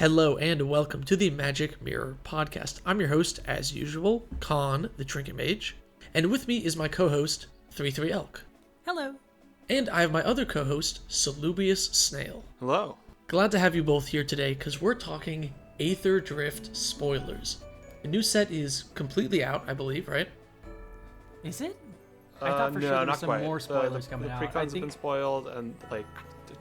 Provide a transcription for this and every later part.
Hello and welcome to the Magic Mirror Podcast. I'm your host, as usual, Khan, the Trinket Mage, and with me is my co-host, 33 Elk. Hello. And I have my other co-host, Salubrious Snail. Hello. Glad to have you both here today, because we're talking Aetherdrift spoilers. The new set is completely out, I believe, right? Is it? I thought for sure there were some quite. more spoilers coming the out. Precons have been spoiled, and like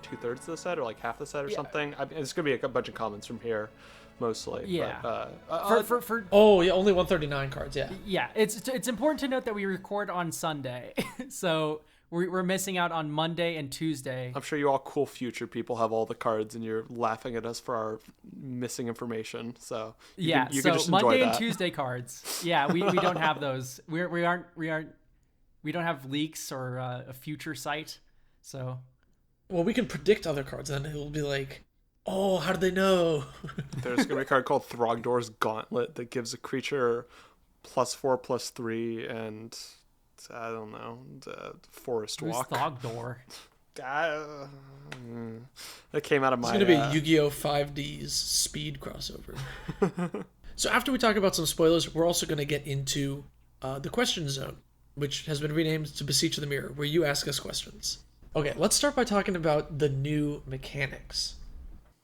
two-thirds of the set, or like half the set, or something. It's gonna be a bunch of comments from here, mostly. Yeah. But, Oh, yeah, only 139 cards, yeah. Yeah, it's important to note that we record on Sunday, so we're missing out on Monday and Tuesday. I'm sure you all cool future people have all the cards, and you're laughing at us for our missing information. So you can just enjoy Monday that. and Tuesday cards. Yeah, we don't have those. We don't have leaks or a future site. So. Well, we can predict other cards, and it will be like, oh, how did they know? There's going to be a card called Throgdor's Gauntlet that gives a creature +4/+3 and, I don't know, Forest Who's Walk. Throgdor? That came out of my... It's going to be Yu-Gi-Oh! 5D's speed crossover. So after we talk about some spoilers, we're also going to get into the question zone, which has been renamed to Beseech the Mirror, where you ask us questions. Okay, let's start by talking about the new mechanics.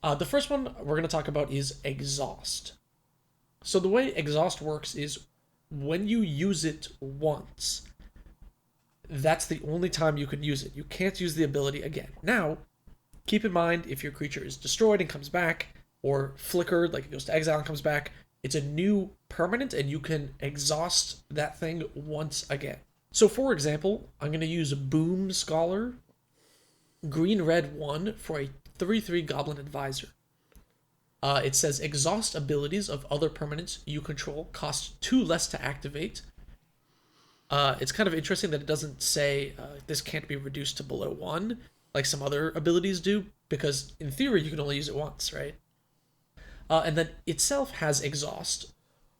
The first one we're going to talk about is Exhaust. So the way Exhaust works is when you use it once, that's the only time you can use it. You can't use the ability again. Now, keep in mind if your creature is destroyed and comes back, or flickered, like it goes to exile and comes back, it's a new permanent and you can exhaust that thing once again. So for example, I'm going to use Boom Scholar, green-red 1 for a 3/3 Goblin Advisor. It says exhaust abilities of other permanents you control cost 2 less to activate. It's kind of interesting that it doesn't say this can't be reduced to below 1 like some other abilities do, because in theory you can only use it once, right? And then itself has exhaust.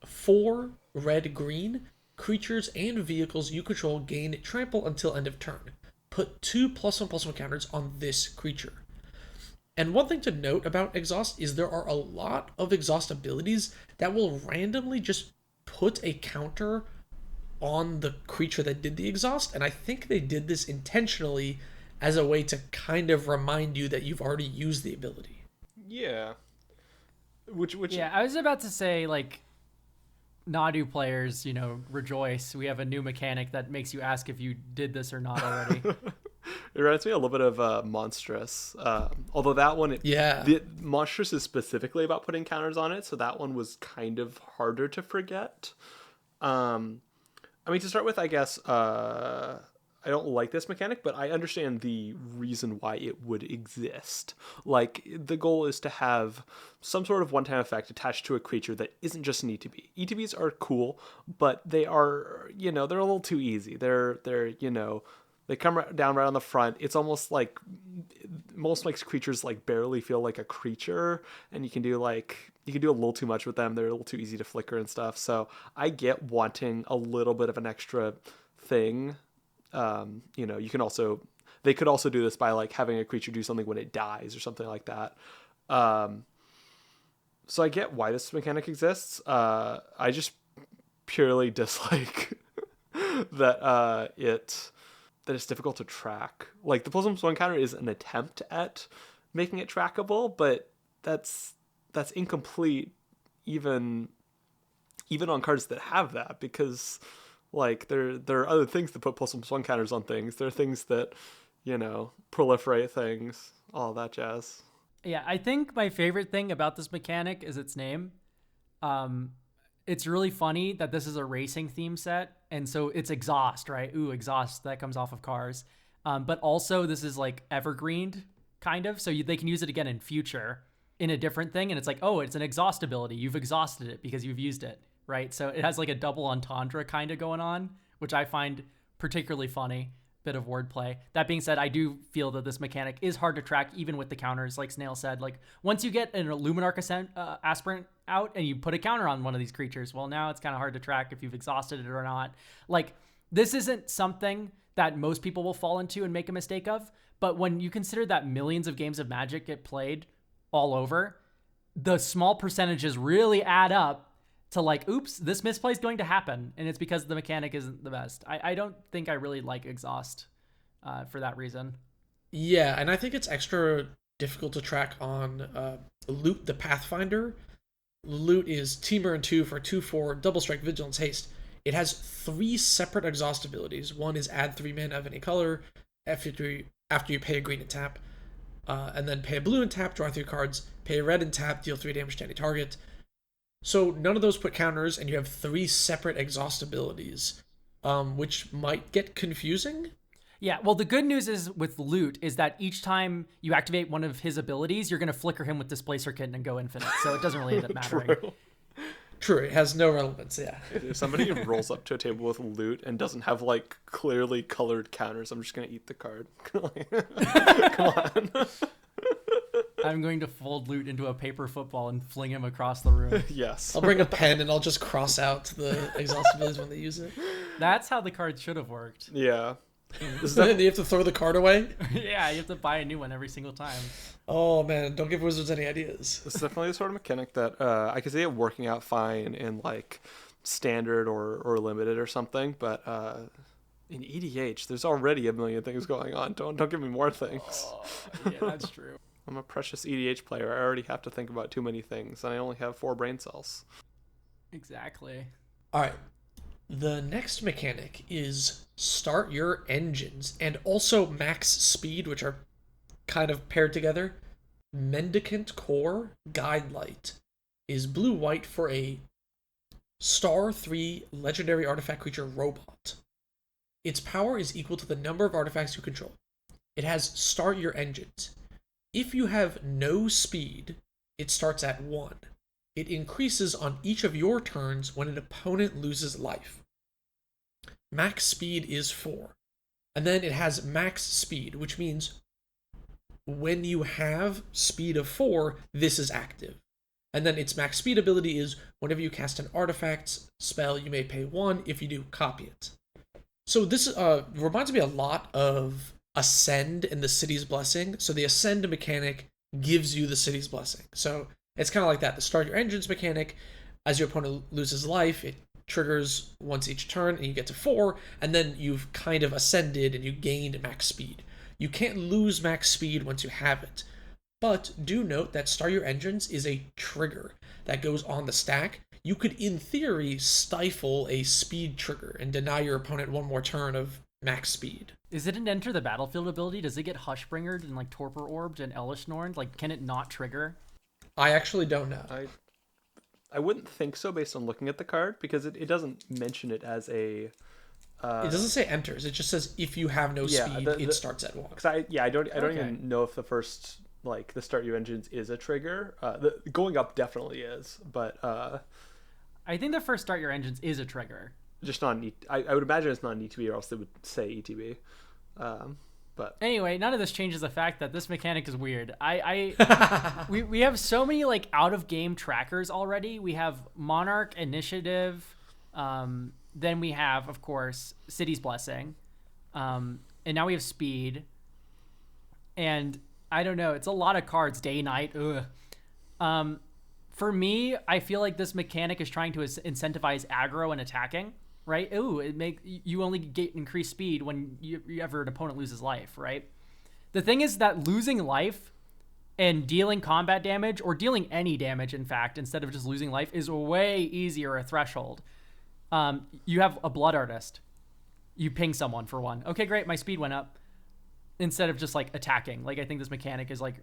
4 red-green creatures and vehicles you control gain trample until end of turn. Put 2 +1/+1 counters on this creature. And one thing to note about Exhaust is there are a lot of Exhaust abilities that will randomly just put a counter on the creature that did the Exhaust, and I think they did this intentionally as a way to kind of remind you that you've already used the ability. Yeah. Which Yeah, I was about to say, like, Nadu players, rejoice. We have a new mechanic that makes you ask if you did this or not already. It reminds me a little bit of Monstrous. Although that one, the Monstrous is specifically about putting counters on it, so that one was kind of harder to forget. To start with, I guess, I don't like this mechanic, but I understand the reason why it would exist. Like, the goal is to have some sort of one-time effect attached to a creature that isn't just an ETB. ETBs are cool, but they are, they're a little too easy. They're they come down right on the front. It's almost makes creatures like barely feel like a creature, and you can do a little too much with them. They're a little too easy to flicker and stuff. So I get wanting a little bit of an extra thing. They could also do this by like having a creature do something when it dies or something like that. So I get why this mechanic exists. I just purely dislike that it's difficult to track. Like, the +1/+1 counter is an attempt at making it trackable, but that's incomplete even on cards that have that, because like there are other things that put +1/+1 counters on things. There are things that, proliferate things, all that jazz. Yeah, I think my favorite thing about this mechanic is its name. It's really funny that this is a racing theme set, and so it's Exhaust, right? Ooh, Exhaust, that comes off of cars. But also this is like evergreened, kind of, so they can use it again in future in a different thing, and it's like, oh, it's an exhaust ability. You've exhausted it because you've used it, right? So it has like a double entendre kind of going on, which I find particularly funny. Bit of wordplay. That being said, I do feel that this mechanic is hard to track, even with the counters, like Snail said. Like, once you get an Luminarch Aspirant out and you put a counter on one of these creatures, well, now it's kind of hard to track if you've exhausted it or not. Like, this isn't something that most people will fall into and make a mistake of, but when you consider that millions of games of Magic get played all over, the small percentages really add up to like, oops, this misplay is going to happen, and it's because the mechanic isn't the best. I don't think I really like exhaust for that reason. Yeah, and I think it's extra difficult to track on Loot the Pathfinder. Loot is Teamer and 2 for 2/4, Double Strike, Vigilance, Haste. It has 3 separate exhaust abilities. One is add 3 mana of any color after you pay a green and tap. And then pay a blue and tap, draw 3 cards. Pay a red and tap, deal 3 damage to any target. So none of those put counters, and you have 3 separate exhaust abilities, which might get confusing. Yeah, well, the good news is with Loot is that each time you activate one of his abilities, you're going to flicker him with Displacer Kitten and go infinite, so it doesn't really end up mattering. True, it has no relevance, yeah. If somebody rolls up to a table with Loot and doesn't have, like, clearly colored counters, I'm just going to eat the card. Come on. I'm going to fold Loot into a paper football and fling him across the room. Yes. I'll bring a pen and I'll just cross out the exhaust abilities when they use it. That's how the card should have worked. Yeah. Then you have to throw the card away? Yeah, you have to buy a new one every single time. Oh man, don't give Wizards any ideas. It's definitely the sort of mechanic that I could see it working out fine in like standard or limited or something, but in EDH, there's already a million things going on. Don't give me more things. Oh, yeah, that's true. I'm a precious EDH player. I already have to think about too many things, and I only have 4 brain cells. Exactly. All right. The next mechanic is start your engines and also max speed, which are kind of paired together. Mendicant Core Guidelight is blue-white for a star 3 legendary artifact creature robot. Its power is equal to the number of artifacts you control. It has start your engines. If you have no speed, it starts at 1. It increases on each of your turns when an opponent loses life. Max speed is 4. And then it has max speed, which means when you have speed of 4, this is active. And then its max speed ability is whenever you cast an artifact spell, you may pay 1. If you do, copy it. So this reminds me a lot of Ascend and the City's Blessing. So the Ascend mechanic gives you the City's Blessing. So it's kind of like that. The start your engines mechanic, as your opponent loses life, it triggers once each turn, and you get to 4, and then you've kind of ascended and you gained max speed. You can't lose max speed once you have it. But do note that start your engines is a trigger that goes on the stack. You could, in theory, stifle a speed trigger and deny your opponent one more turn of max speed. Is it an enter the battlefield ability? Does it get Hushbringered and like Torpor Orbed and Elish Norned? Like, can it not trigger? I actually don't know. I wouldn't think so based on looking at the card, because it doesn't mention it as a... it doesn't say enters. It just says if you have no speed, it starts at 1. Because I don't even know if the first, like, the start your engines is a trigger. The going up definitely is, but I think the first start your engines is a trigger. Just not an I would imagine it's not an ETB, or else they would say ETB. But anyway, none of this changes the fact that this mechanic is weird. We have so many like out of game trackers already. We have Monarch, Initiative, then we have, of course, City's Blessing, and now we have Speed. And I don't know, it's a lot of cards. Day, night. Ugh. For me, I feel like this mechanic is trying to incentivize aggro and attacking. Right? Ooh, you only get increased speed when you ever an opponent loses life, right? The thing is that losing life and dealing combat damage, or dealing any damage, in fact, instead of just losing life, is way easier a threshold. You have a Blood Artist. You ping someone for 1. Okay, great, my speed went up. Instead of just like attacking. Like, I think this mechanic is like,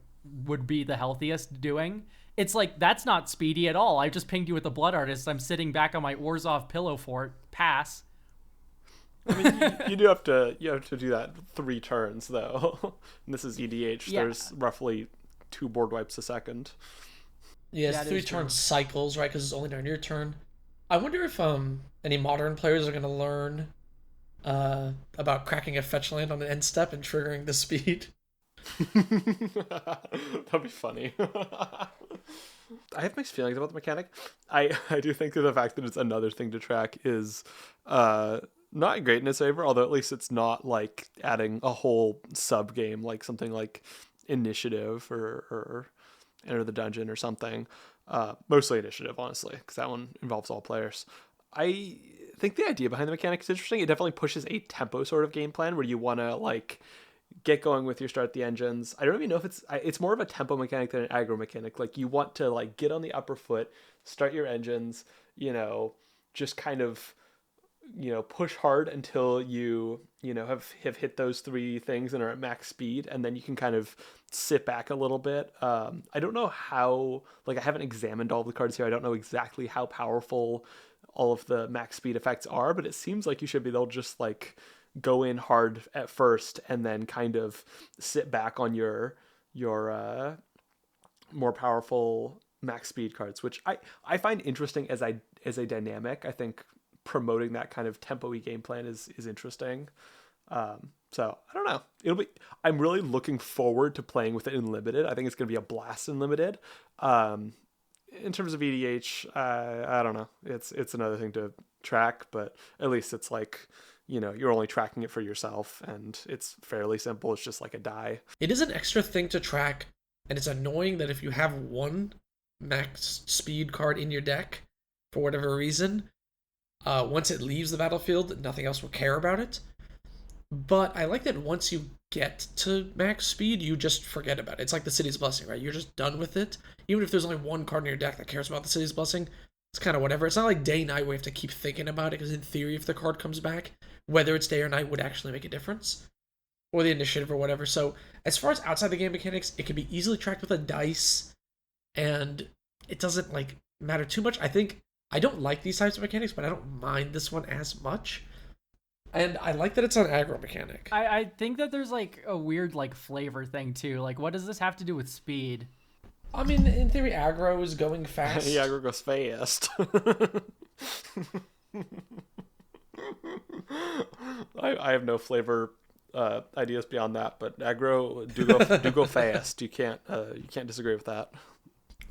would be the healthiest doing. It's like, that's not speedy at all. I just pinged you with the Blood Artist. I'm sitting back on my Orzhov pillow fort. Pass. I mean, you have to do that 3 turns though. And this is EDH. Yeah. There's roughly 2 board wipes a second. Yeah, it's 3 turn cycles, right? Because it's only during your turn. I wonder if any modern players are going to learn about cracking a fetch land on an end step and triggering the speed. That'd be funny. I have mixed feelings about the mechanic. I do think that the fact that it's another thing to track is not great in its favor, although at least it's not like adding a whole sub game like something like Initiative or enter the dungeon or something. Mostly initiative, honestly, because that one involves all players. I think the idea behind the mechanic is interesting. It definitely pushes a tempo sort of game plan where you want to like get going with your start the engines. I don't even know if it's more of a tempo mechanic than an aggro mechanic. Like you want to like get on the upper foot, start your engines, just kind of push hard until you have hit those three things and are at max speed, and then you can kind of sit back a little bit. I don't know how, like I haven't examined all the cards here. I don't know exactly how powerful all of the max speed effects are, but it seems like you should be able to just like go in hard at first and then kind of sit back on your more powerful max speed cards, which I find interesting as a dynamic. I think promoting that kind of tempo-y game plan is interesting. So I don't know. I'm really looking forward to playing with it in limited. I think it's going to be a blast in limited. In terms of EDH, I don't know. It's another thing to track, but at least it's like, you're only tracking it for yourself, and it's fairly simple. It's just like a die. It is an extra thing to track, and it's annoying that if you have one max speed card in your deck, for whatever reason, once it leaves the battlefield, nothing else will care about it. But I like that once you get to max speed, you just forget about it. It's like the City's Blessing, right? You're just done with it. Even if there's only one card in your deck that cares about the City's Blessing, it's kind of whatever. It's not like day-night where you have to keep thinking about it, because in theory, if the card comes back, whether it's day or night would actually make a difference. Or the initiative or whatever. So as far as outside the game mechanics, it can be easily tracked with a dice, and it doesn't like matter too much. I don't like these types of mechanics, but I don't mind this one as much. And I like that it's an aggro mechanic. I think that there's like a weird like flavor thing too. Like, what does this have to do with speed? I mean, in theory, aggro is going fast. Yeah, aggro goes fast. I have no flavor ideas beyond that, but aggro do go fast. You can't disagree with that.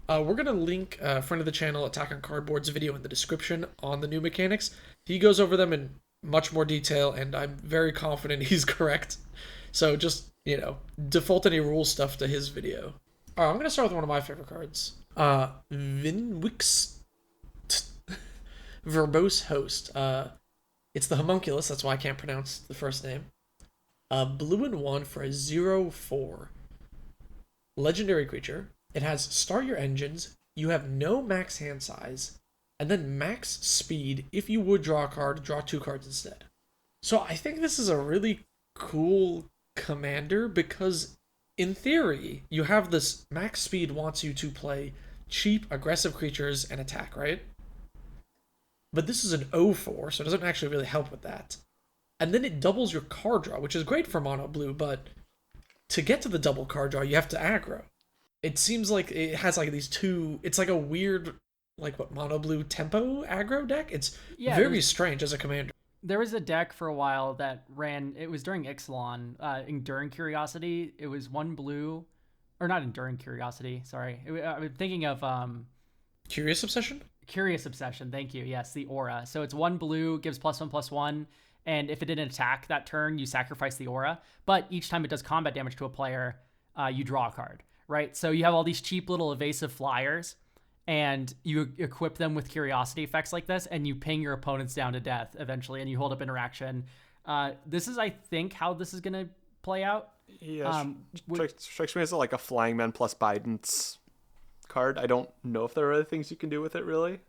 We're gonna link friend of the channel Attack on Cardboard's video in the description on the new mechanics. He goes over them in much more detail, and I'm very confident he's correct. So just default any rule stuff to his video. All right, I'm gonna start with one of my favorite cards. Vinwix Verbose Host. It's the homunculus. That's why I can't pronounce the first name. Blue and 1 for a 0/4 legendary creature. It has start your engines, you have no max hand size, and then max speed. If you would draw a card, draw 2 cards instead. So I think this is a really cool commander, because in theory, you have this max speed wants you to play cheap, aggressive creatures and attack, right? But this is an 0/4, so it doesn't actually really help with that. And then it doubles your card draw, which is great for mono blue, but to get to the double card draw, you have to aggro. It seems like it has like these two, it's like a weird, like what, mono blue tempo aggro deck? It's very strange as a commander. There was a deck for a while that ran, it was during Ixalan, Enduring Curiosity. It was 1 blue, or not Enduring Curiosity, sorry. I'm thinking of... Curious Obsession? Curious Obsession, thank you. Yes, the aura. So it's 1 blue, gives +1/+1, and if it didn't attack that turn, you sacrifice the aura. But each time it does combat damage to a player, you draw a card, right? So you have all these cheap little evasive flyers, and you equip them with curiosity effects like this, and you ping your opponents down to death eventually, and you hold up interaction. This is, I think, how this is going to play out. Yeah, strikes me as like a Flying Man plus Bidence card. I don't know if there are other things you can do with it, really.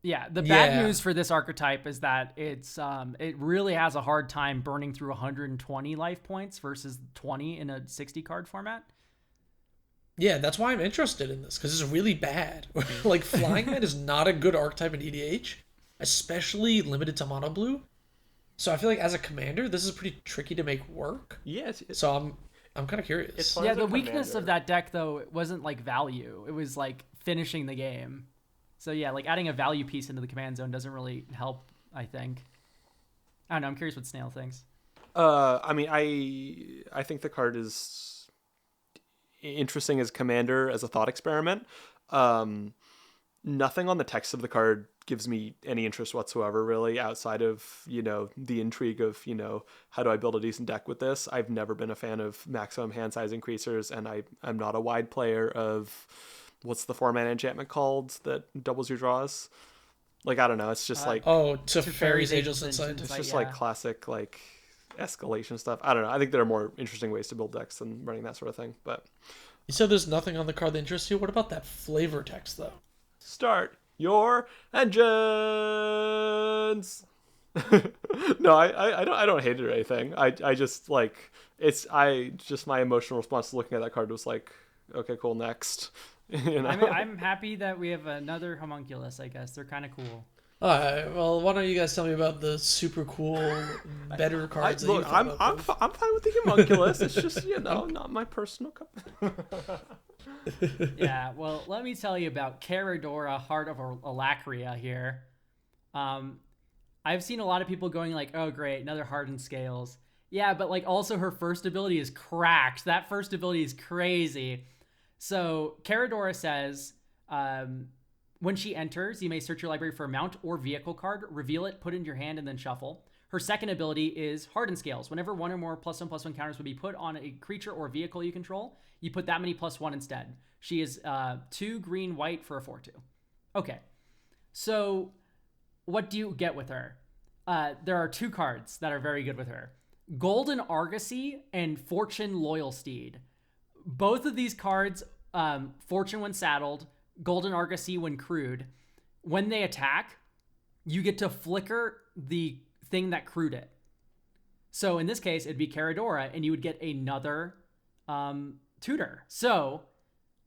Yeah, the bad news for this archetype is that it really has a hard time burning through 120 life points versus 20 in a 60 card format. Yeah, that's why I'm interested in this, because it's really bad. Like, Flying Man is not a good archetype in EDH, especially limited to mono blue. So I feel like as a commander, this is pretty tricky to make work. Yes. So I'm kind of curious. Yeah, the weakness of that deck, though, it wasn't like value. It was like finishing the game. So yeah, like adding a value piece into the command zone doesn't really help, I think. I don't know. I'm curious what Snail thinks. I mean, I think the card is interesting as commander, as a thought experiment. nothing on the text of the card gives me any interest whatsoever, really, outside of, the intrigue of, how do I build a decent deck with this? I've never been a fan of maximum hand size increasers, and I'm not a wide player of, what's the 4-mana enchantment called that doubles your draws? Like, I don't know. It's just Fairies, Ageless Insight. It's just like classic, like, escalation stuff. I don't know. I think there are more interesting ways to build decks than running that sort of thing, but... You said there's nothing on the card that interests you. What about that flavor text, though? Start your engines. No, I don't hate it or anything. I just like my emotional response to looking at that card was like, okay, cool, next. I'm happy that we have another homunculus. I guess they're kind of cool. All right. Well, why don't you guys tell me about the super cool, better cards? I'm fine with the homunculus. It's just not my personal cup. Yeah. Well, let me tell you about Caradora, Heart of Alacria here. I've seen a lot of people going like, "Oh, great, another Hardened Scales." Yeah, but like also her first ability is cracked. That first ability is crazy. So Caradora says. When she enters, you may search your library for a mount or vehicle card, reveal it, put it in your hand, and then shuffle. Her second ability is Hardened Scales. Whenever one or more +1/+1 counters would be put on a creature or vehicle you control, you put that many +1 instead. She is 2 green, white for a 4/2. Okay, so what do you get with her? There are 2 cards that are very good with her. Golden Argosy and Fortune Loyal Steed. Both of these cards, Fortune when saddled, Golden Argosy when crewed, when they attack, you get to flicker the thing that crewed it. So in this case, it'd be Caradora, and you would get another tutor. So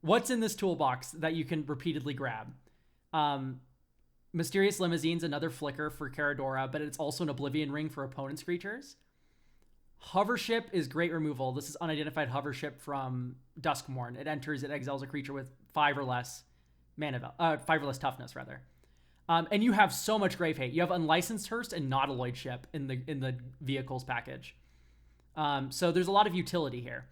what's in this toolbox that you can repeatedly grab? Mysterious Limousine's another flicker for Caradora, but it's also an Oblivion Ring for opponent's creatures. Hovership is great removal. This is unidentified hovership from Duskmourn. It enters, it exiles a creature with 5 or less 5 or less toughness, rather. And you have so much Grave Hate. You have Unlicensed Hearse and Nautiloid Ship in the vehicles package. So there's a lot of utility here.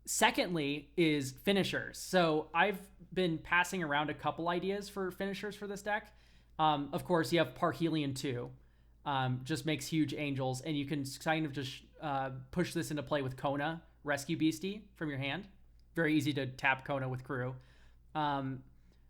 Secondly is finishers. So I've been passing around a couple ideas for finishers for this deck. Of course, you have Parhelion 2. Just makes huge angels, and you can kind of just push this into play with Kona, Rescue Beastie from your hand. Very easy to tap Kona with crew.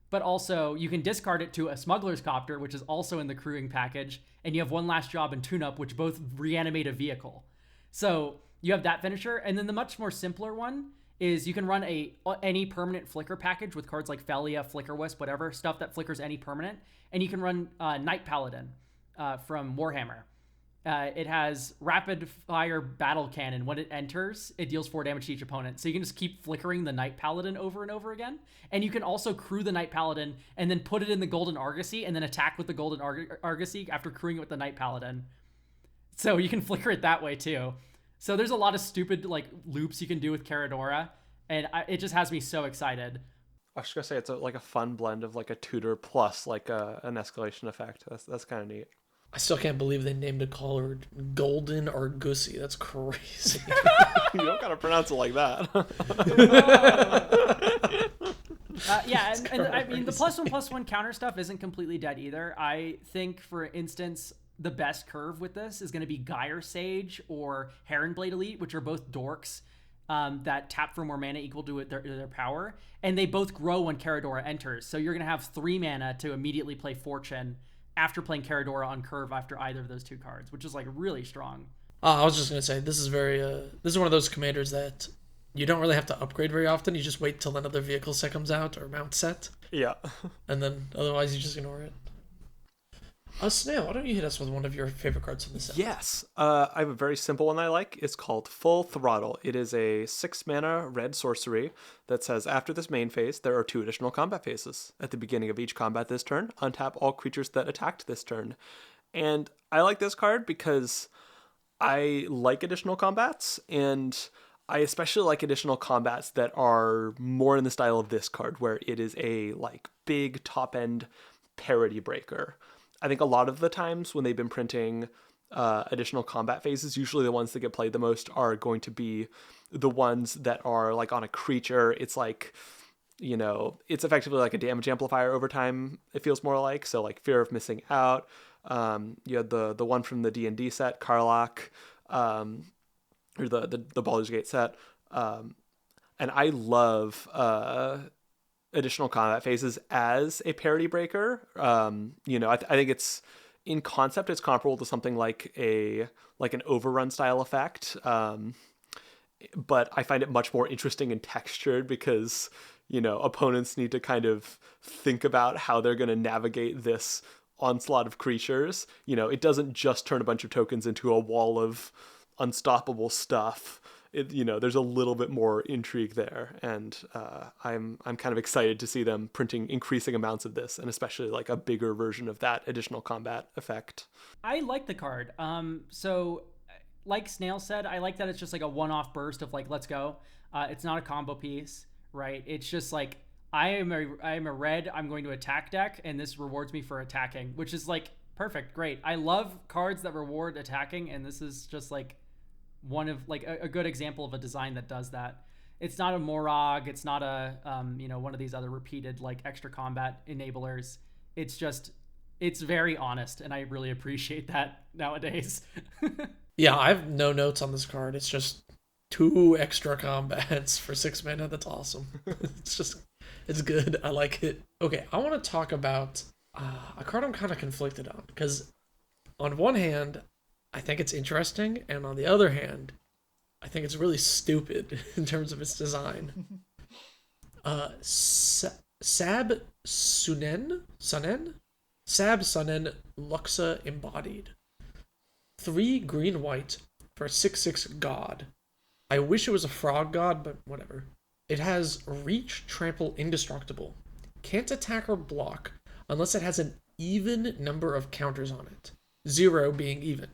But also, you can discard it to a Smuggler's Copter, which is also in the crewing package, and you have One Last Job and Tune Up, which both reanimate a vehicle. So you have that finisher, and then the much more simpler one is you can run any permanent flicker package with cards like Felia, Flicker Wisp, whatever, stuff that flickers any permanent, and you can run Night Paladin from Warhammer. It has rapid fire battle cannon. When it enters, it deals 4 damage to each opponent. So you can just keep flickering the Night Paladin over and over again. And you can also crew the Night Paladin and then put it in the Golden Argosy and then attack with the Golden Argosy after crewing it with the Night Paladin. So you can flicker it that way too. So there's a lot of stupid like loops you can do with Caradora, and it just has me so excited. I was gonna say it's like a fun blend of like a tutor plus like an escalation effect. That's kind of neat. I still can't believe they named a card Golden Argosy. That's crazy. You don't gotta pronounce it like that. Yeah, and I mean the +1/+1 counter stuff isn't completely dead either. I think, for instance, the best curve with this is going to be Gyre Sage or Heronblade Elite, which are both dorks that tap for more mana equal to their power, and they both grow when Caradora enters. So you're going to have 3 mana to immediately play Fortune after playing Caradora on curve after either of those 2 cards, which is like really strong. I was just going to say, this is one of those commanders that you don't really have to upgrade very often. You just wait till another vehicle set comes out or mount set. Yeah. And then otherwise you just ignore it. Snail, why don't you hit us with one of your favorite cards from the set? Yes. I have a very simple one I like. It's called Full Throttle. It is a 6 mana red sorcery that says, after this main phase, there are 2 additional combat phases. At the beginning of each combat this turn, untap all creatures that attacked this turn. And I like this card because I like additional combats, and I especially like additional combats that are more in the style of this card, where it is a like big top-end parity breaker. I think a lot of the times when they've been printing additional combat phases, usually the ones that get played the most are going to be the ones that are like on a creature. It's like it's effectively like a damage amplifier over time, it feels more like. So like fear of missing out. You had the one from the D&D set, Karlach, or the Baldur's Gate set. And I love additional combat phases as a parity breaker. I think it's, in concept, it's comparable to something like an overrun style effect. But I find it much more interesting and textured because, opponents need to kind of think about how they're going to navigate this onslaught of creatures. It doesn't just turn a bunch of tokens into a wall of unstoppable stuff. There's a little bit more intrigue there, and I'm kind of excited to see them printing increasing amounts of this, and especially like a bigger version of that additional combat effect. I like the card. So like Snail said, I like that it's just like a one-off burst of like, let's go. It's not a combo piece, right? It's just like, I am a red, I'm going to attack deck, and this rewards me for attacking, which is like perfect, great. I love cards that reward attacking, and this is just like one of like a good example of a design that does that. It's not a Morog, it's not a one of these other repeated like extra combat enablers. It's very honest, and I really appreciate that nowadays. Yeah, I have no notes on this card. It's just 2 extra combats for 6 mana. That's awesome. It's good. I like it. Okay, I want to talk about a card I'm kind of conflicted on, because on one hand, I think it's interesting, and on the other hand, I think it's really stupid in terms of its design. Sab Sunen? Sab Sunen Luxa Embodied. 3 green-white for a 6/6 god. I wish it was a frog god, but whatever. It has reach, trample, indestructible. Can't attack or block unless it has an even number of counters on it. 0 being even.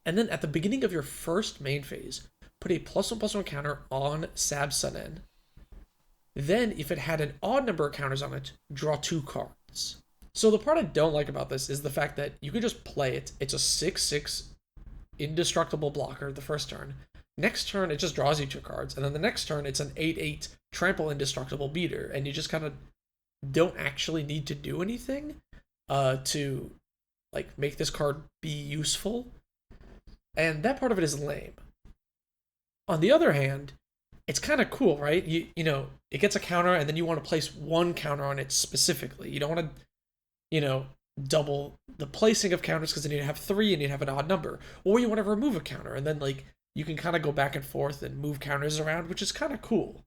And then at the beginning of your first main phase, put a +1/+1 counter on Sab Sunen. Then, if it had an odd number of counters on it, draw 2 cards. So the part I don't like about this is the fact that you can just play it. It's a 6/6 indestructible blocker the first turn. Next turn, it just draws you 2 cards. And then the next turn, it's an 8/8 trample indestructible beater. And you just kind of don't actually need to do anything to like make this card be useful. And that part of it is lame. On the other hand, it's kind of cool, right? It gets a counter, and then you want to place 1 counter on it specifically. You don't want to, double the placing of counters, because then you have 3 and you have an odd number. Or you want to remove a counter, and then like you can kind of go back and forth and move counters around, which is kind of cool.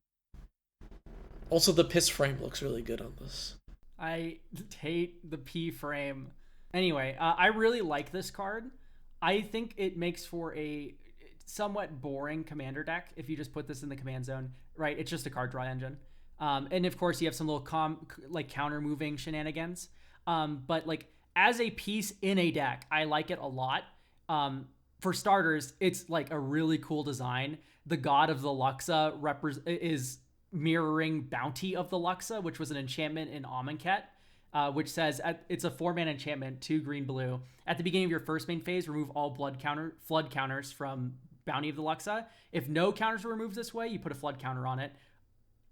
Also, the piss frame looks really good on this. I hate the P frame. Anyway, I really like this card. I think it makes for a somewhat boring commander deck if you just put this in the command zone, right? It's just a card draw engine. And of course, you have some little counter moving shenanigans. But like as a piece in a deck, I like it a lot. For starters, it's like a really cool design. The God of the Luxa is mirroring Bounty of the Luxa, which was an enchantment in Amonkhet. Which says it's a 4-mana enchantment, 2 green/blue. At the beginning of your first main phase, remove all flood counters from Bounty of the Luxa. If no counters are removed this way, you put a flood counter on it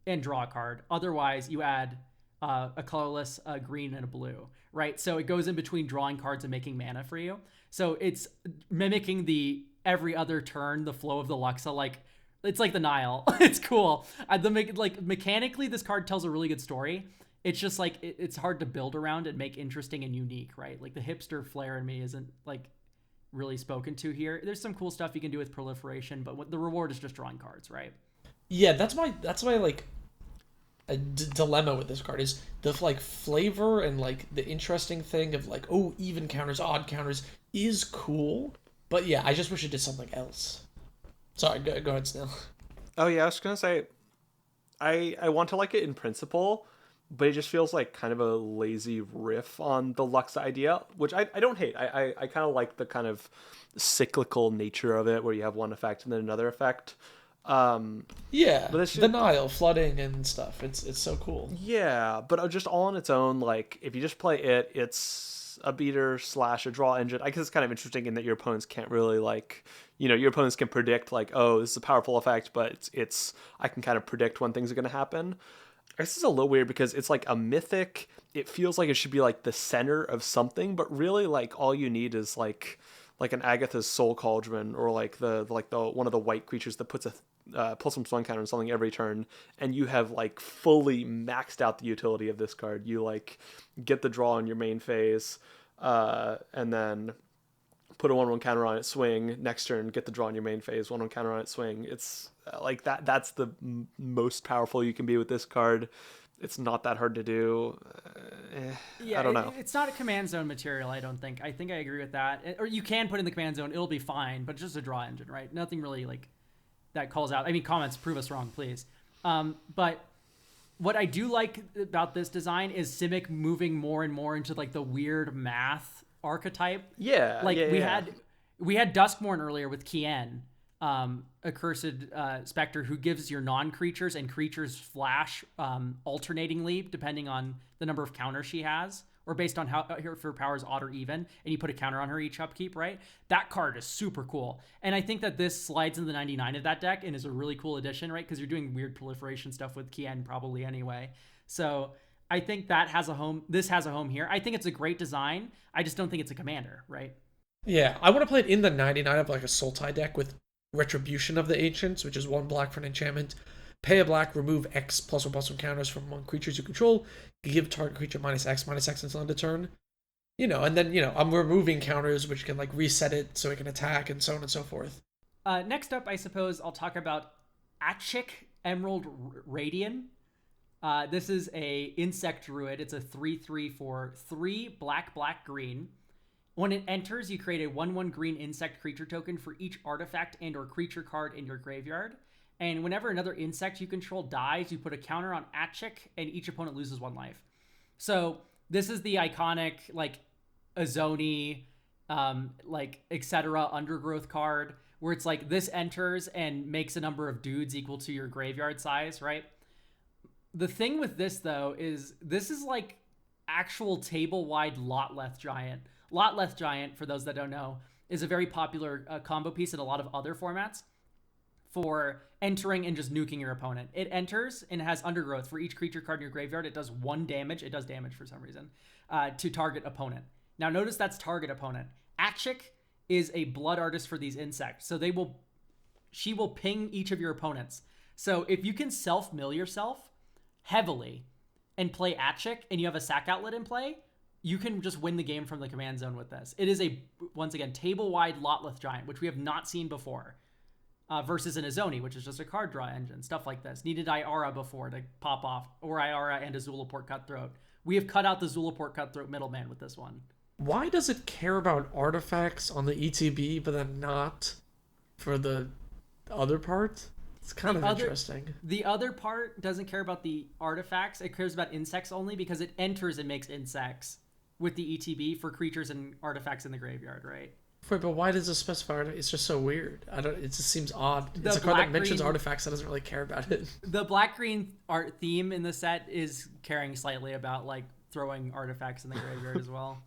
and draw a card. Otherwise, you add a colorless green and a blue, right? So it goes in between drawing cards and making mana for you. So it's mimicking the every other turn, the flow of the Luxa, like it's like the Nile. It's cool. Mechanically, this card tells a really good story. It's just like it's hard to build around and make interesting and unique, right? Like the hipster flair in me isn't like really spoken to here. There's some cool stuff you can do with proliferation, but the reward is just drawing cards, right? Yeah, that's my like a dilemma with this card is the like flavor and like the interesting thing of like, oh, even counters, odd counters is cool, but yeah, I just wish it did something else. Sorry, go ahead, Snail. Oh yeah, I was gonna say, I want to like it in principle, but it just feels like kind of a lazy riff on the Lux idea, which I don't hate. I kind of like the kind of cyclical nature of it, where you have one effect and then another effect. Yeah, but the Nile flooding and stuff. It's so cool. Yeah, but just all on its own, like if you just play it, it's a beater / a draw engine. I guess it's kind of interesting in that your opponents can't really like, your opponents can predict like, oh, this is a powerful effect, but it's I can kind of predict when things are going to happen. This is a little weird because it's like a mythic. It feels like it should be like the center of something, but really like all you need is like an Agatha's Soul Cauldron, or like the one of the white creatures that puts a +1/+1 counter on something every turn, and you have like fully maxed out the utility of this card. You like get the draw in your main phase, and then put a 1/1 counter on it, swing. Next turn, get the draw in your main phase, 1/1 counter on it, swing. It's like that. That's the most powerful you can be with this card. It's not that hard to do. Yeah, I don't know. It's not a command zone material, I don't think. I think I agree with that. Or you can put in the command zone, it'll be fine, but it's just a draw engine, right? Nothing really like that calls out. I mean, comments, prove us wrong, please. But what I do like about this design is Simic moving more and more into like the weird math archetype. Yeah, like yeah, we had Duskmourn earlier with Kien, accursed specter who gives your non-creatures and creatures flash alternatingly depending on the number of counters she has, or based on how her powers odd or even, and you put a counter on her each upkeep, right? That card is super cool, and I think that this slides in the 99 of that deck and is a really cool addition, right? Because you're doing weird proliferation stuff with Kien probably anyway. So I think that has a home. This has a home here. I think it's a great design. I just don't think it's a commander, right? Yeah, I want to play it in the 99 of like a Sultai deck with Retribution of the Ancients, which is 1 black for an enchantment. Pay a black, remove X +1/+1 counters from among creatures you control. Give target creature -X until end of turn. And then, I'm removing counters, which can like reset it so it can attack and so on and so forth. Next up, I suppose I'll talk about Achik Emerald Radian. This is a insect druid. It's a 3/3 for 3 black green. When it enters, you create a 1/1 green insect creature token for each artifact and or creature card in your graveyard. And whenever another insect you control dies, you put a counter on Achik, and each opponent loses 1 life. So this is the iconic like Azoni, like etc. undergrowth card, where it's like this enters and makes a number of dudes equal to your graveyard size, right? The thing with this though is this is like actual table-wide Lotleth Giant. Lotleth Giant, for those that don't know, is a very popular combo piece in a lot of other formats for entering and just nuking your opponent. It enters and it has undergrowth. For each creature card in your graveyard, it does 1 damage. It does damage for some reason to target opponent. Now notice that's target opponent. Achik is a blood artist for these insects, so she will ping each of your opponents. So if you can self-mill yourself heavily and play Achik and you have a sack outlet in play, you can just win the game from the command zone with this. It is once again, table-wide Lotleth Giant, which we have not seen before, versus an Azoni, which is just a card draw engine, stuff like this. Needed Iara before to pop off, or Iara and a Zulaport Cutthroat. We have cut out the Zulaport Cutthroat middleman with this one. Why does it care about artifacts on the ETB, but then not for the other part? It's kind of interesting. The other part doesn't care about the artifacts. It cares about insects only because it enters and makes insects with the ETB for creatures and artifacts in the graveyard, right? Wait, but why does it specify? It's just so weird. It just seems odd. It's a card that mentions artifacts that doesn't really care about it. The black-green art theme in the set is caring slightly about like throwing artifacts in the graveyard as well.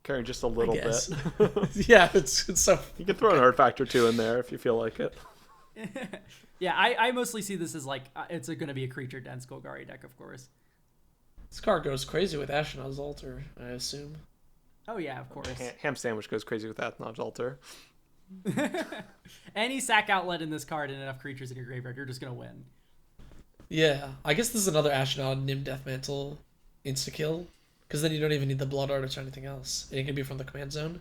Caring just a little bit. Yeah, it's so. You can throw an artifact or 2 in there if you feel like it. Yeah, I mostly see this as like it's going to be a creature dense Golgari deck, of course. This card goes crazy with Ashnod's Altar, I assume. Oh yeah, of course. Ham Sandwich goes crazy with Ashnod's Altar. Any sack outlet in this card and enough creatures in your graveyard, you're just going to win. Yeah, I guess this is another Ashnod Nim Deathmantle insta-kill, because then you don't even need the Blood Artist or anything else. It can be from the command zone.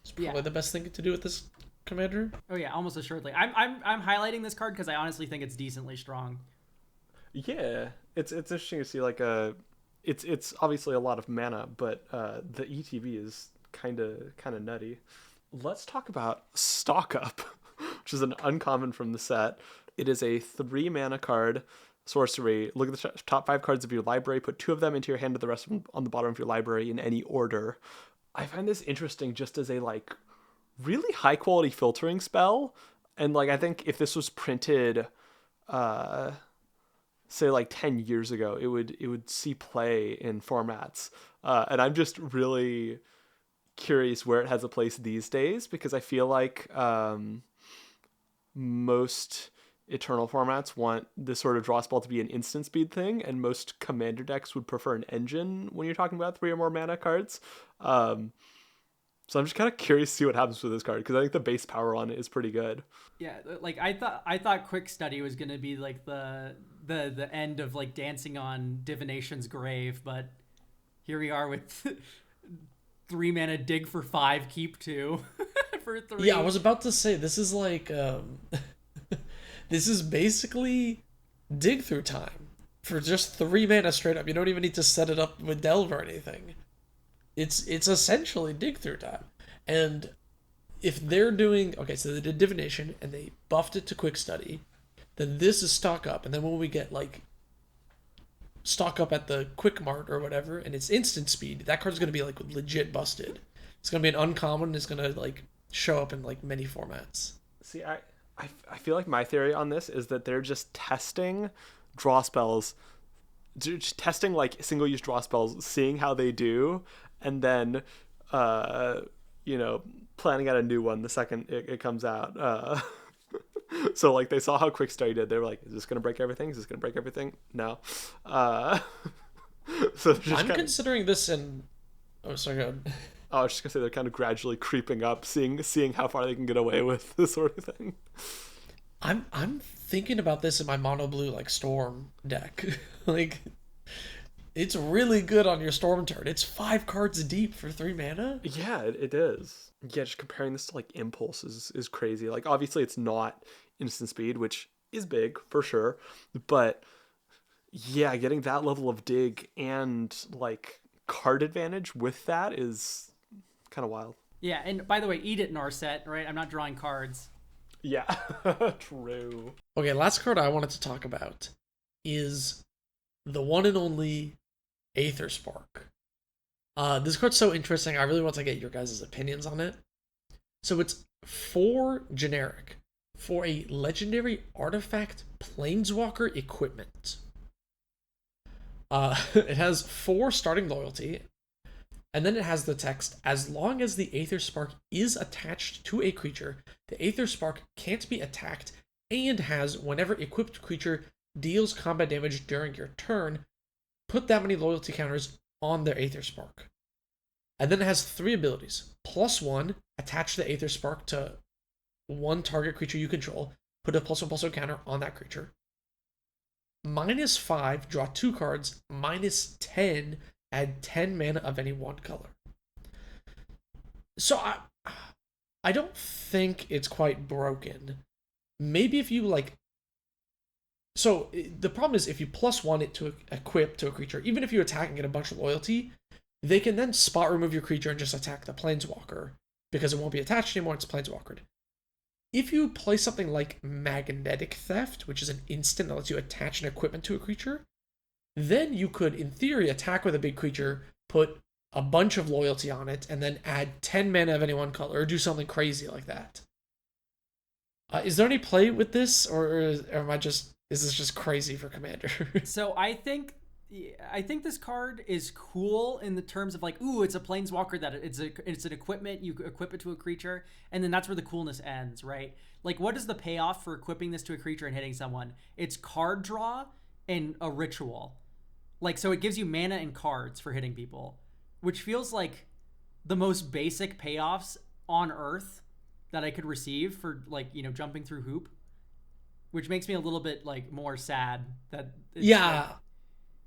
It's probably the best thing to do with this commander. Oh yeah, almost assuredly. I'm highlighting this card because I honestly think it's decently strong. Yeah, it's interesting to see like it's obviously a lot of mana, but the ETB is kind of nutty. Let's talk about Stock Up, which is an uncommon from the set. It is a 3 mana card, sorcery. Look at the top 5 cards of your library, put 2 of them into your hand, and the rest of them on the bottom of your library in any order. I find this interesting just as a like really high quality filtering spell, and like I think if this was printed say like 10 years ago, it would see play in formats, and I'm just really curious where it has a place these days, because I feel like most Eternal formats want this sort of draw spell to be an instant speed thing, and most commander decks would prefer an engine when you're talking about 3 or more mana cards. So I'm just kind of curious to see what happens with this card, because I think the base power on it is pretty good. Yeah, like I thought Quick Study was gonna be like the end of like dancing on Divination's grave, but here we are with 3 mana dig for 5, keep 2 for 3. Yeah, I was about to say this is like this is basically dig through time for just 3 mana straight up. You don't even need to set it up with delve or anything. It's essentially dig through time. And if they're doing okay, so they did divination and they buffed it to quick study, then this is stock up, and then when we get like stock up at the quick mart or whatever, and it's instant speed, that card's gonna be like legit busted. It's gonna be an uncommon. It's gonna like show up in like many formats. See, I feel like my theory on this is that they're just testing draw spells, just testing like single use draw spells, seeing how they do, and then planning out a new one the second it comes out. So like they saw how quick study did, they were like, is this gonna break everything? Is this gonna break everything? No. So I'm considering this in sorry, go ahead. I was just gonna say they're kind of gradually creeping up, seeing how far they can get away with this sort of thing. I'm thinking about this in my mono blue like storm deck. Like it's really good on your storm turn. It's 5 cards deep for 3 mana. Yeah, it is. Yeah, just comparing this to like impulse is crazy. Like obviously it's not instant speed, which is big for sure, but yeah, getting that level of dig and like card advantage with that is kind of wild. Yeah, and by the way, eat it, Narset, right? I'm not drawing cards. Yeah, true. Okay, last card I wanted to talk about is the one and only Aether Spark. This card's so interesting. I really want to get your guys' opinions on it. So it's 4 generic for a legendary artifact planeswalker equipment. It has 4 starting loyalty, and then it has the text, as long as the Aether Spark is attached to a creature, the Aether Spark can't be attacked, and has, whenever equipped creature deals combat damage during your turn, put that many loyalty counters on their Aether Spark. And then it has 3 abilities. +1, attach the Aether Spark to 1 target creature you control, put a +1/+1 counter on that creature. -5, draw 2 cards. -10, add 10 mana of any one color. So I don't think it's quite broken. Maybe if you like... So the problem is if you +1 it to equip to a creature, even if you attack and get a bunch of loyalty, they can then spot remove your creature and just attack the planeswalker, because it won't be attached anymore, it's planeswalkered. If you play something like Magnetic Theft, which is an instant that lets you attach an equipment to a creature, then you could, in theory, attack with a big creature, put a bunch of loyalty on it, and then add 10 mana of any one color, or do something crazy like that. Is there any play with this, or am I just... Is this just crazy for Commander? So I think this card is cool in the terms of like, ooh, it's a planeswalker that it's an equipment, you equip it to a creature, and then that's where the coolness ends, right? Like, what is the payoff for equipping this to a creature and hitting someone? It's card draw and a ritual. Like, so it gives you mana and cards for hitting people, which feels like the most basic payoffs on Earth that I could receive for like, jumping through hoop. Which makes me a little bit like more sad that it's yeah. like,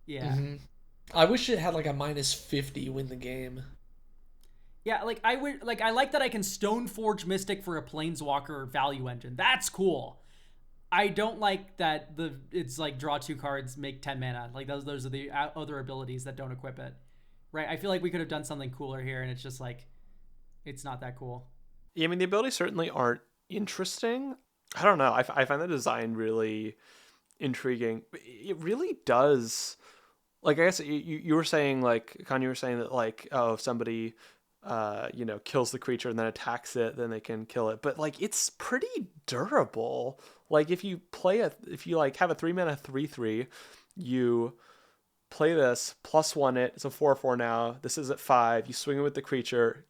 yeah. Mm-hmm. I wish it had like a -50 win the game. Yeah, like I like that I can Stoneforge Mystic for a Planeswalker value engine. That's cool. I don't like that it's like draw 2 cards, make 10 mana. Like those are the other abilities that don't equip it. Right? I feel like we could have done something cooler here, and it's just like it's not that cool. Yeah, I mean the abilities certainly aren't interesting. I don't know. I find the design really intriguing. It really does. Like, I guess you were saying, like, Con, you were saying that, like, oh, if somebody, kills the creature and then attacks it, then they can kill it. But, like, it's pretty durable. Like, if you have a 3 mana 3/3, you play this, +1 it, it's a 4/4 now. This is at 5. You swing it with the creature.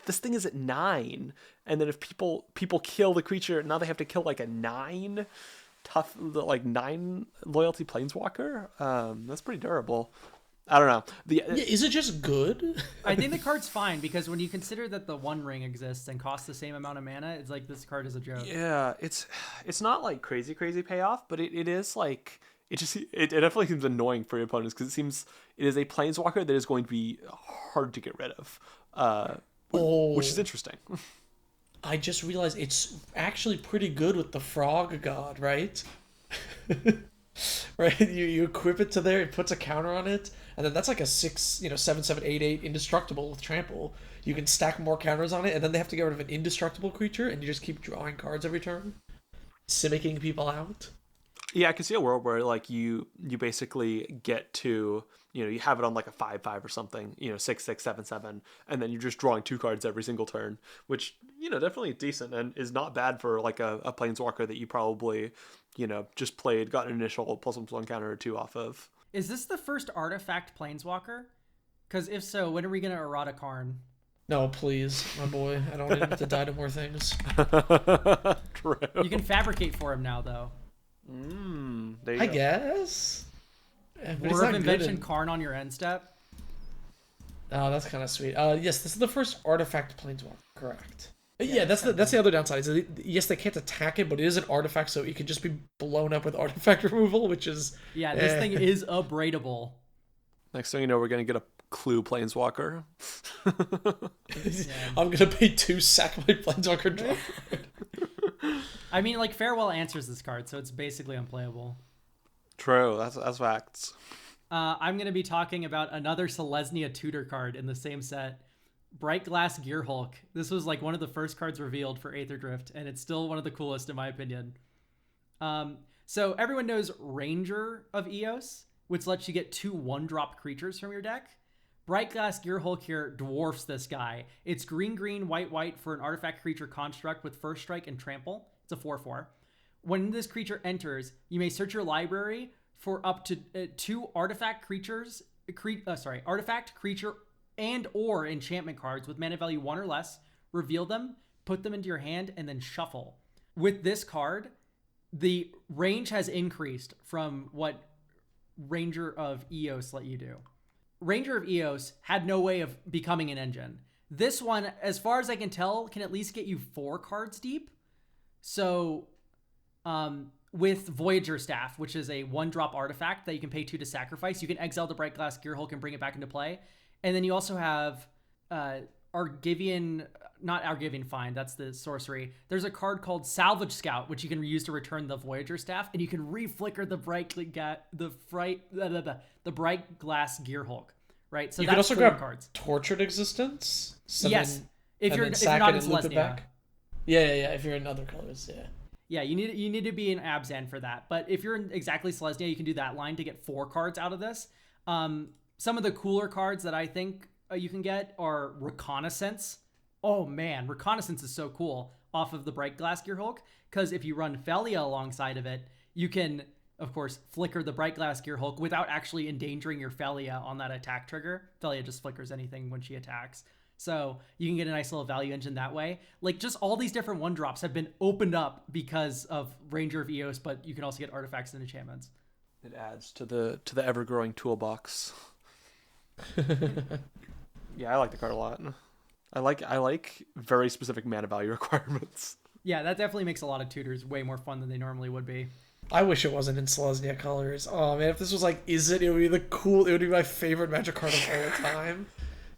This thing is at 9, and then if people kill the creature, now they have to kill like a 9 tough, like 9 loyalty planeswalker. That's pretty durable. I don't know. Is it just good? I think the card's fine because when you consider that the One Ring exists and costs the same amount of mana, it's like this card is a joke. Yeah, it's not like crazy payoff, but it is like it definitely seems annoying for your opponents because it is a planeswalker that is going to be hard to get rid of, which is interesting. I just realized it's actually pretty good with the Frog God, right? Right, you equip it to there, it puts a counter on it, and then that's like a 7/7/8/8 indestructible with trample. You can stack more counters on it, and then they have to get rid of an indestructible creature, and you just keep drawing cards every turn, simicking people out. Yeah, I can see a world where like you basically get to, you have it on like a 5/5 or something, 6/6 7/7, and then you're just drawing 2 cards every single turn, which definitely decent and is not bad for like a planeswalker that you probably just got an initial +1/+1 counter or 2 off of. Is this the first artifact planeswalker? Because if so, when are we gonna errata Karn? No, please, my boy. I don't want him to die to more things. True. You can fabricate for him now, though. There you I go. guess. But he's War not of good Invention Karn on your end step. Oh, that's kind of sweet. Yes, this is the first artifact planeswalker. Correct. Yeah, that's the other downside. Is that, yes, they can't attack it, but it is an artifact, so it could just be blown up with artifact removal, which is this thing is upgradable. Next thing you know, we're gonna get a Clue planeswalker. I'm gonna pay 2 sack my planeswalker draw. I mean, like Farewell answers this card, so it's basically unplayable. True, that's facts. I'm gonna be talking about another Selesnya tutor card in the same set. Bright Glass Gearhulk. This was like one of the first cards revealed for Aetherdrift, and it's still one of the coolest in my opinion. So everyone knows Ranger of Eos, which lets you get 2 1-drop creatures from your deck. Bright Glass Gearhulk here dwarfs this guy. It's green, white for an artifact creature construct with first strike and trample. It's a 4/4. When this creature enters, you may search your library for up to 2 artifact creatures, artifact, creature, and or enchantment cards with mana value 1 or less, reveal them, put them into your hand, and then shuffle. With this card, the range has increased from what Ranger of Eos let you do. Ranger of Eos had no way of becoming an engine. This one, as far as I can tell, can at least get you 4 cards deep. So, with Voyager Staff, which is a 1-drop artifact that you can pay 2 to sacrifice, you can exile the Bright Glass Gearhulk and bring it back into play. And then you also have Argivian, not Argivian Find, that's the sorcery. There's a card called Salvage Scout, which you can use to return the Voyager Staff, and you can reflicker the Bright Glass Gearhulk, right? So you that's can also 4 grab cards. Tortured Existence. Yes, if you're not in Selesnya. Yeah. If you're in other colors, yeah. Yeah, you need to be in Abzan for that. But if you're in exactly Selesnya, you can do that line to get 4 cards out of this. Some of the cooler cards that I think you can get are Reconnaissance. Oh man, Reconnaissance is so cool off of the Bright Glass Gearhulk, because if you run Felia alongside of it, you can, of course, flicker the Bright Glass Gearhulk without actually endangering your Felia on that attack trigger. Felia just flickers anything when she attacks. So you can get a nice little value engine that way. Like, just all these different 1-drops have been opened up because of Ranger of Eos, but you can also get artifacts and enchantments. It adds to the ever-growing toolbox. Yeah, I like the card a lot. I like very specific mana value requirements. Yeah, that definitely makes a lot of tutors way more fun than they normally would be. I wish it wasn't in Selesnya colors. Oh man, if this was like, it would be my favorite Magic card of all time.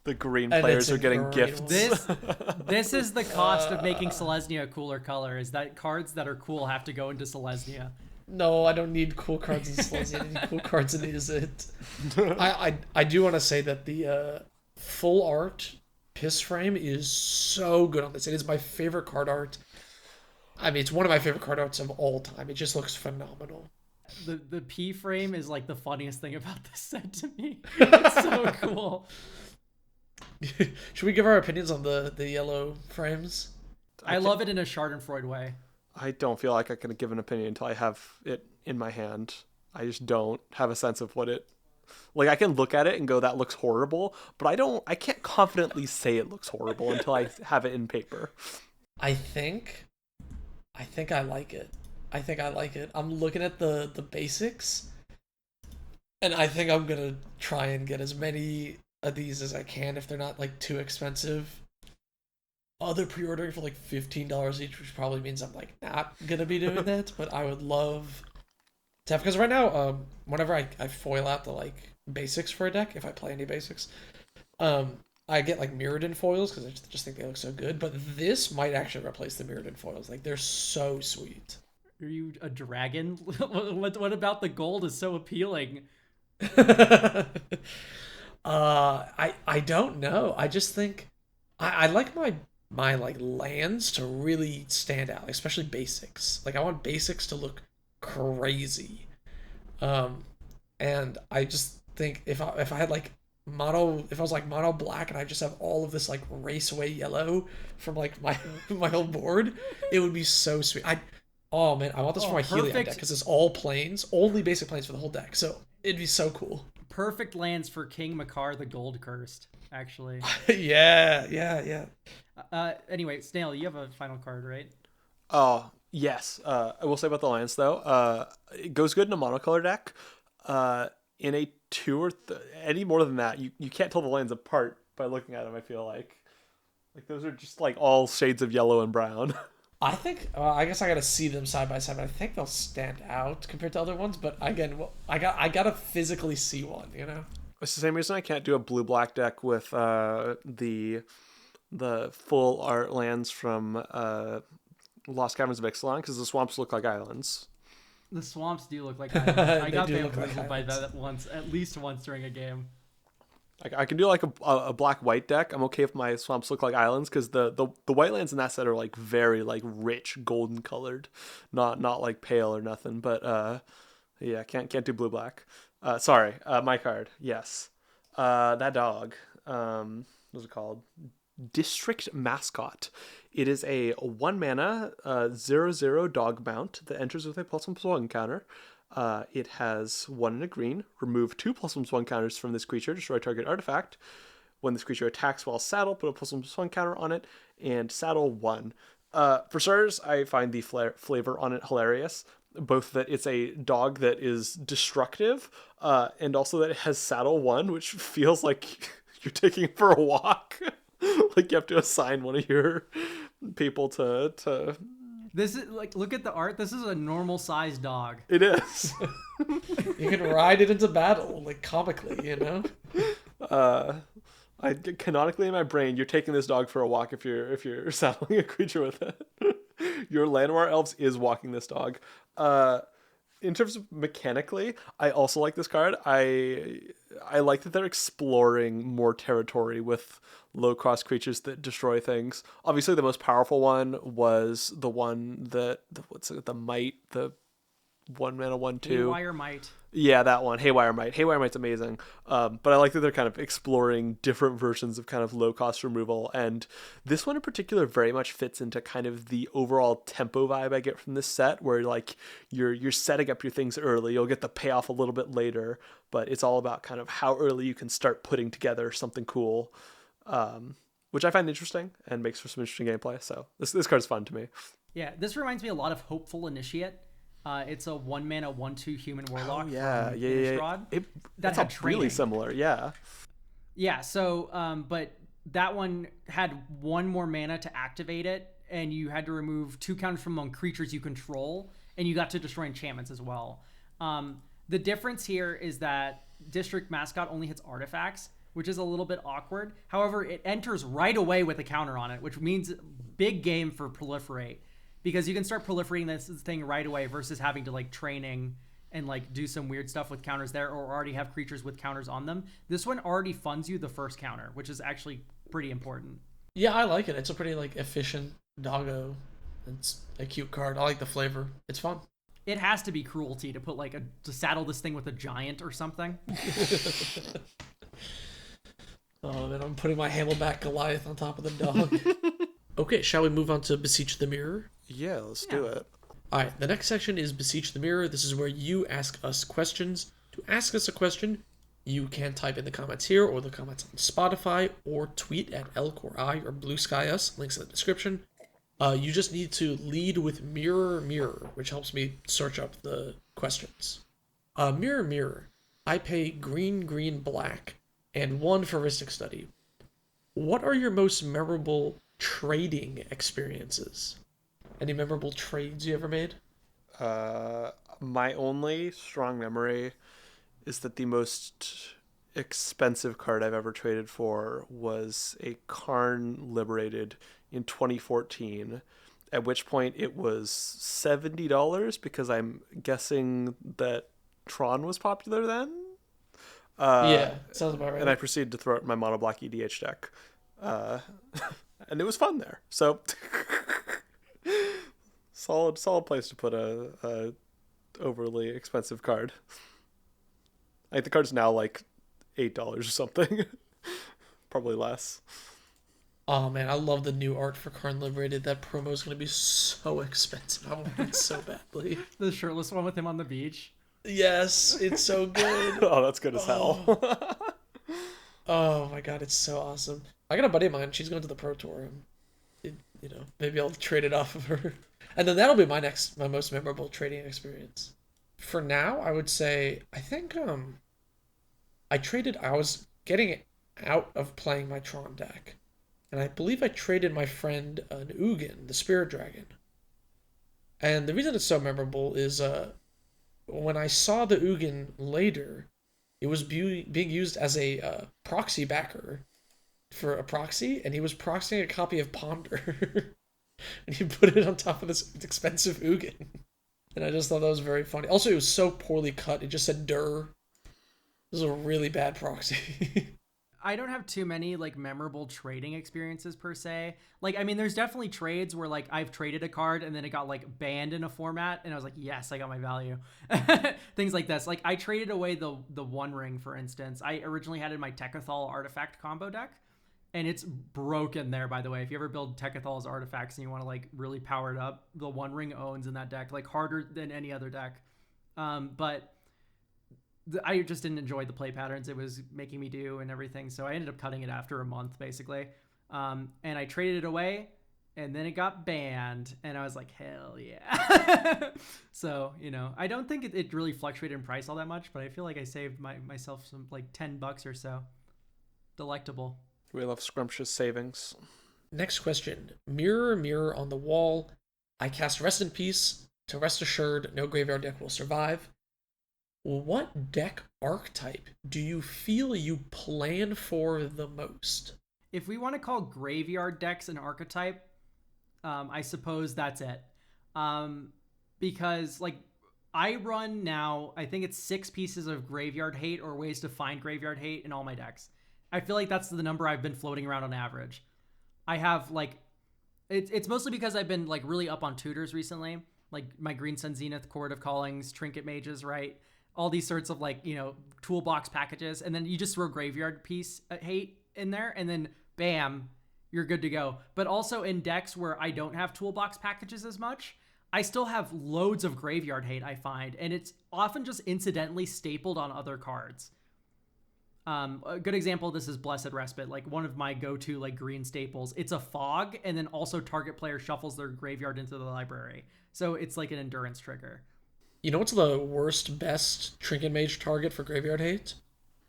The green players are getting gifts. This is the cost of making Selesnya a cooler color, is that cards that are cool have to go into Selesnya. No, I don't need cool cards in Selesnya. I need cool cards in Is It. I do want to say that the full art piss frame is so good on this. It is my favorite card art. I mean, it's one of my favorite card arts of all time. It just looks phenomenal. The P frame is like the funniest thing about this set to me. It's so cool. Should we give our opinions on the yellow frames? I love it in a Schadenfreude way. I don't feel like I can give an opinion until I have it in my hand. I just don't have a sense of what it... Like, I can look at it and go, that looks horrible, but I can't confidently say it looks horrible until I have it in paper. I think I like it. I think I like it. I'm looking at the basics, and I think I'm gonna try and get as many of these as I can if they're not like too expensive. They're pre-ordering for like $15 each, which probably means I'm like not gonna be doing that. But I would love to have, because right now, whenever I foil out the like basics for a deck, if I play any basics, um, I get like mirrored in foils because I just think they look so good. But this might actually replace the mirrored in foils. Like they're so sweet. Are you a dragon? What about the gold is so appealing? I don't know. I just think I like my like lands to really stand out, especially basics. Like I want basics to look crazy. Um, and I just think if I had like mono if I was like mono black and I just have all of this like raceway yellow from like my my whole board, it would be so sweet. Oh man, I want this for my Heliod deck Perfect. because it's all planes, only basic planes for the whole deck. So it'd be so cool. Perfect lands for King Makar the Gold Cursed, actually. Yeah. Anyway, Snail, you have a final card, right? Oh, yes. I will say about the lands though. It goes good in a monocolor deck. In a two or any more than that, you can't tell the lands apart by looking at them. I feel like those are just like all shades of yellow and brown. I think I guess I gotta see them side by side, but I think they'll stand out compared to other ones. But again, well, I gotta physically see one, you know. It's the same reason I can't do a blue black deck with the full art lands from Lost Caverns of Ixalan because the swamps look like islands. The swamps do look like islands. I got do look like bamboozled by islands. that once, at least once during a game. I can do like a black white deck. I'm okay if my swamps look like islands because the white lands in that set are like very like rich golden colored, not like pale or nothing. But yeah, can't do blue black. Sorry, my card. Yes, that dog. What's it called? District Mascot. It is a 1 mana 0/0 dog mount that enters with a +1/+1 counter. It has 1 and a green. Remove 2 +1/+1 counters from this creature. Destroy target artifact. When this creature attacks while saddled, put a +1/+1 counter on it and saddle 1. For starters, I find the flavor on it hilarious. Both that it's a dog that is destructive, and also that it has saddle 1, which feels like you're taking it for a walk. Like you have to assign one of your people to. This is like, look at the art. This is a normal sized dog. It is. You can ride it into battle, like comically, you know. I canonically in my brain, you're taking this dog for a walk if you're saddling a creature with it. Your Llanowar elves is walking this dog. In terms of mechanically, I also like this card. I like that they're exploring more territory with low cost creatures that destroy things. Obviously, the most powerful one was the one that the might, the 1 mana 1/2. Haywire Might. Yeah, that one. Haywire Might. Haywire Might's amazing. But I like that they're kind of exploring different versions of kind of low cost removal. And this one in particular very much fits into kind of the overall tempo vibe I get from this set, where like you're setting up your things early. You'll get the payoff a little bit later, but it's all about kind of how early you can start putting together something cool. Which I find interesting and makes for some interesting gameplay. So this card's fun to me. Yeah, this reminds me a lot of Hopeful Initiate. It's a 1 mana 1/2 human warlock. Oh, yeah. From Yeah. Innistrad that That's had training. really similar. Yeah. Yeah, so but that one had 1 more mana to activate it, and you had to remove 2 counters from among creatures you control, and you got to destroy enchantments as well. The difference here is that District Mascot only hits artifacts, which is a little bit awkward. However, it enters right away with a counter on it, which means big game for Proliferate, because you can start proliferating this thing right away versus having to like training and like do some weird stuff with counters there, or already have creatures with counters on them. This one already funds you the first counter, which is actually pretty important. Yeah, I like it. It's a pretty like efficient doggo. It's a cute card. I like the flavor. It's fun. It has to be cruelty to put like to saddle this thing with a giant or something. Oh man, I'm putting my Hammelback Goliath on top of the dog. Okay, shall we move on to Beseech the Mirror? Yeah, let's do it. Alright, the next section is Beseech the Mirror. This is where you ask us questions. To ask us a question, you can type in the comments here or the comments on Spotify or tweet at Elk or I or Blue Sky Us. Links in the description. You just need to lead with mirror, mirror, which helps me search up the questions. Mirror, mirror. I pay green, green, black, and 1 for Ristic Study. What are your most memorable trading experiences? Any memorable trades you ever made? My only strong memory is that the most expensive card I've ever traded for was a Karn Liberated in 2014, at which point it was $70 because I'm guessing that Tron was popular then. Yeah, sounds about And I right. proceeded to throw out my mono black EDH deck. Uh, and it was fun there. So solid place to put a overly expensive card. I think the card's now like $8 or something. Probably less. Oh man, I love the new art for Karn Liberated. That promo is gonna be so expensive. I want it so badly. The shirtless one with him on the beach. Yes, it's so good. Oh, that's good as hell. Oh my god, it's so awesome. I got a buddy of mine. She's going to the Pro Tour, and maybe I'll trade it off of her, and then that'll be my most memorable trading experience. For now, I would say I think I was getting out of playing my Tron deck, and I believe I traded my friend an Ugin, the Spirit Dragon. And the reason it's so memorable is when I saw the Ugin later, it was being used as a proxy backer for a proxy, and he was proxying a copy of Ponder, and he put it on top of this expensive Ugin. And I just thought that was very funny. Also, it was so poorly cut; it just said "der." This is a really bad proxy. I don't have too many like memorable trading experiences per se. Like, I mean, there's definitely trades where like I've traded a card and then it got like banned in a format, and I was like, yes, I got my value. Things like this. Like I traded away the One Ring, for instance. I originally had in my Tekathal artifact combo deck, and it's broken there. By the way, if you ever build Tekathal's artifacts and you want to like really power it up, the One Ring owns in that deck like harder than any other deck. But I just didn't enjoy the play patterns it was making me do and everything, so I ended up cutting it after a month, basically. And I traded it away, and then it got banned, and I was like, hell yeah. So, I don't think it really fluctuated in price all that much, but I feel like I saved myself some, like, $10 or so. Delectable. We love scrumptious savings. Next question. Mirror, mirror on the wall. I cast Rest in Peace to rest assured no graveyard deck will survive. What deck archetype do you feel you plan for the most? If we want to call graveyard decks an archetype, I suppose that's it. Because, like, I run now, I think it's 6 pieces of graveyard hate or ways to find graveyard hate in all my decks. I feel like that's the number I've been floating around on average. I have, like, it's mostly because I've been, like, really up on tutors recently. Like, my Green Sun Zenith, Chord of Callings, Trinket Mages, right? All these sorts of, like, toolbox packages. And then you just throw graveyard piece hate in there, and then bam, you're good to go. But also in decks where I don't have toolbox packages as much, I still have loads of graveyard hate, I find. And it's often just incidentally stapled on other cards. A good example of this is Blessed Respite, like one of my go-to like green staples. It's a fog, and then also target player shuffles their graveyard into the library. So it's like an endurance trigger. You know what's the worst, best Trinket Mage target for graveyard hate?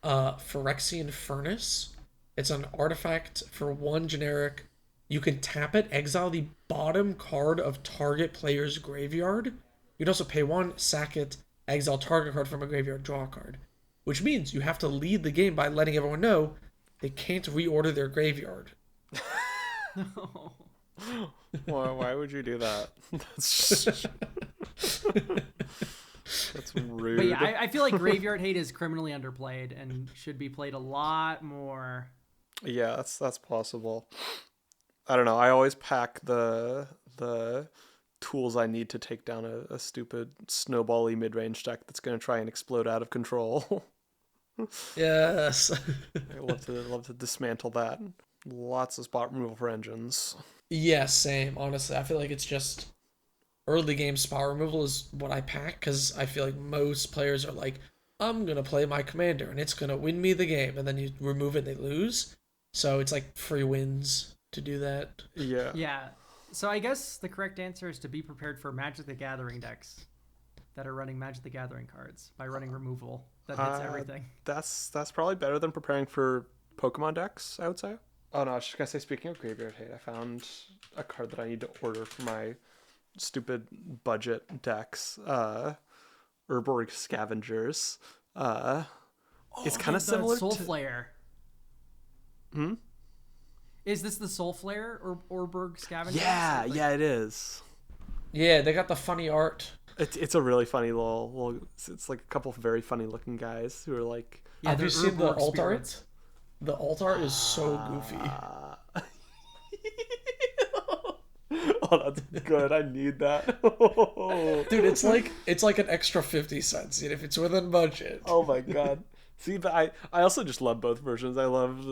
Phyrexian Furnace. It's an artifact for 1 generic. You can tap it, exile the bottom card of target player's graveyard. You can also pay 1, sack it, exile target card from a graveyard, draw a card. Which means you have to lead the game by letting everyone know they can't reorder their graveyard. Why would you do that? That's rude. But yeah, I feel like graveyard hate is criminally underplayed and should be played a lot more. Yeah, that's possible. I don't know. I always pack the tools I need to take down a stupid snowbally mid-range deck that's going to try and explode out of control. Yes. I love to dismantle that. Lots of spot removal for engines. Yeah, same. Honestly, I feel like it's just early game spot removal is what I pack, because I feel like most players are like, I'm gonna play my commander and it's gonna win me the game, and then you remove it and they lose. So it's like free wins to do that. Yeah. Yeah. So I guess the correct answer is to be prepared for Magic the Gathering decks that are running Magic the Gathering cards by running removal that hits everything. That's probably better than preparing for Pokemon decks, I would say. Oh no, I was just gonna say, speaking of Graveyard Hate, I found a card that I need to order for my stupid budget decks. Urborg Scavengers. It's kind of similar Soul to Flare. Is this the Soul Flare or Orberg Scavenger? Yeah, yeah, it is. Yeah, they got the funny art. It's a really funny little it's like a couple of very funny looking guys who are like, Yeah, Have they're you seen the Urborg alt spirits. art? The alt art is so goofy. oh, that's good. I need that. Dude, it's like an extra 50 cents, if it's within budget. Oh my god. See, but I also just love both versions. I love,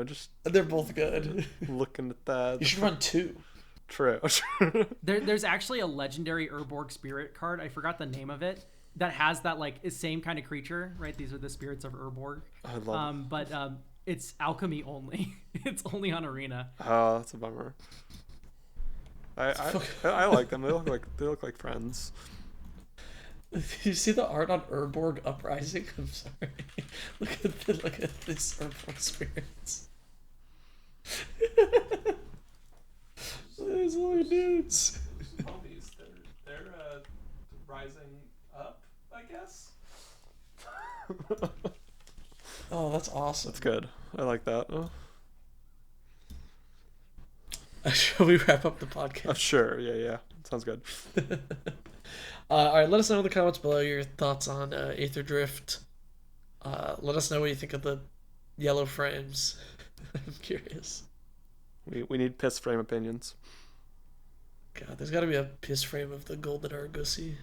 just They're both good. looking at that. You should run 2. True. There's actually a legendary Urborg spirit card. I forgot the name of it. That has that same kind of creature, right? These are the spirits of Urborg. I love it. But it's alchemy only. It's only on Arena. Oh, that's a bummer. I like them. They look like friends. You see the art on Urborg Uprising? I'm sorry. Look at this Urborg spirits. These little dudes. Zombies. They're rising up, I guess. Oh, that's awesome. That's good. I like that. Shall we wrap up the podcast? Sure. Yeah. Sounds good. All right, let us know in the comments below your thoughts on Aetherdrift. Let us know what you think of the yellow frames. I'm curious. We need piss frame opinions. God, there's got to be a piss frame of the Golden Argosy.